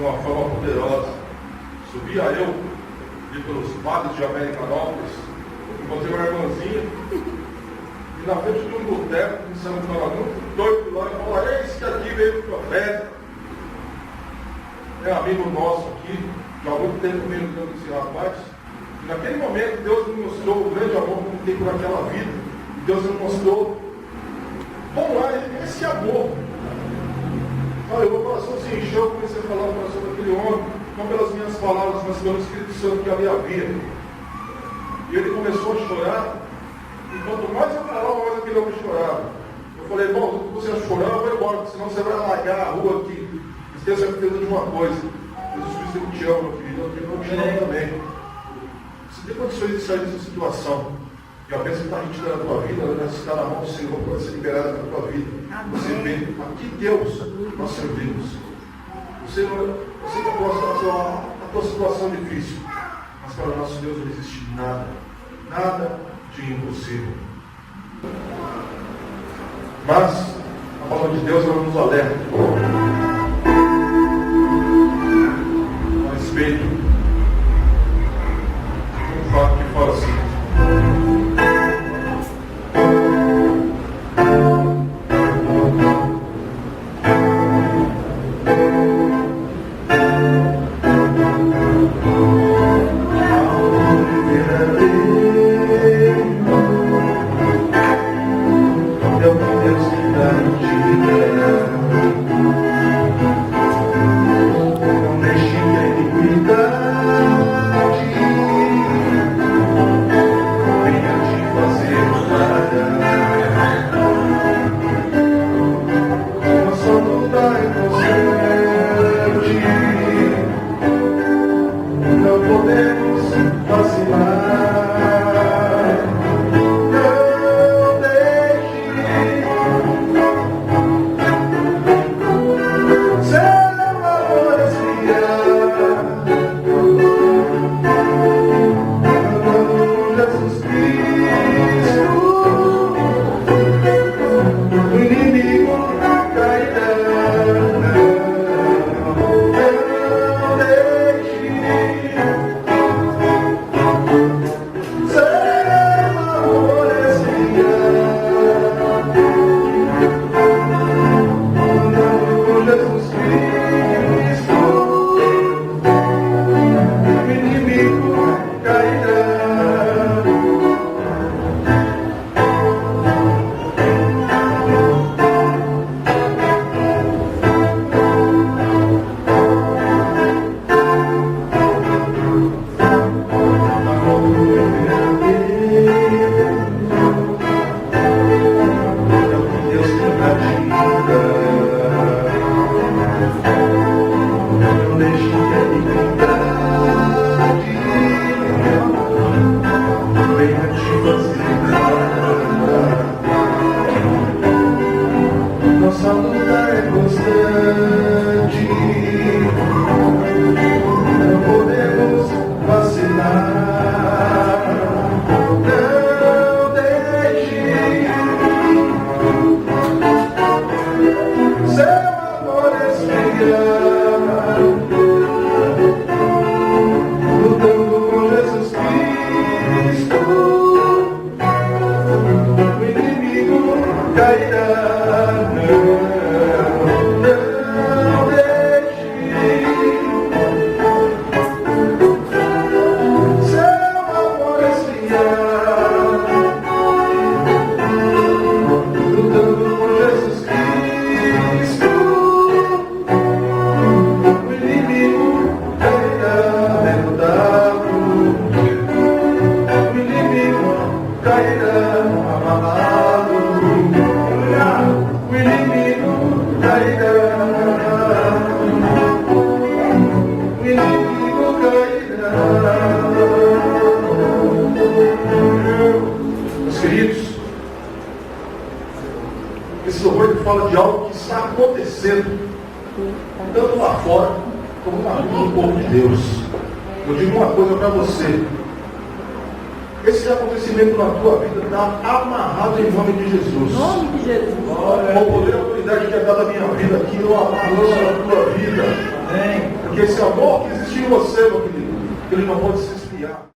uma fama poderosa. Subia eu, ali pelos padres de Americanópolis, encontrei uma irmãzinha, e na frente de um boteco, pensando que estava muito doido lá, e falou: esse que aqui veio o profeta. É amigo nosso aqui, já há muito tempo comigo dentro desse rapaz. E naquele momento Deus me mostrou o grande amor que eu tenho por aquela vida. E Deus me mostrou, vamos lá, esse amor. Olha, o meu coração se encheu, eu comecei a falar sobre aquele homem, não pelas minhas palavras, mas pelo Espírito Santo que ali havia. E ele começou a chorar, e quanto mais eu falava, mais aquele homem chorava. Eu falei: bom, se você chorar, eu vou embora, porque senão você vai largar a rua aqui. Tenha certeza de uma coisa: Jesus Cristo te ama, meu querido, eu te amo também. Se tem condições de sair dessa situação, e a bênção que está retida na tua vida, ela está na mão do Senhor para ser liberada na tua vida. Você vê a que Deus nós servimos. Você que a tua situação difícil, mas para o nosso Deus não existe nada de impossível. Mas a palavra de Deus ela nos alerta a respeito de um fato que fala assim: fala de algo que está acontecendo, tanto lá fora, como na vida do povo de Deus. Eu digo uma coisa para você: esse acontecimento na tua vida está amarrado em nome de Jesus. Em nome de Jesus. Com o poder e a autoridade que é dada à minha vida aqui, eu amarro na tua vida. Eu Porque esse amor que existe em você, meu querido, ele não pode se esfriar.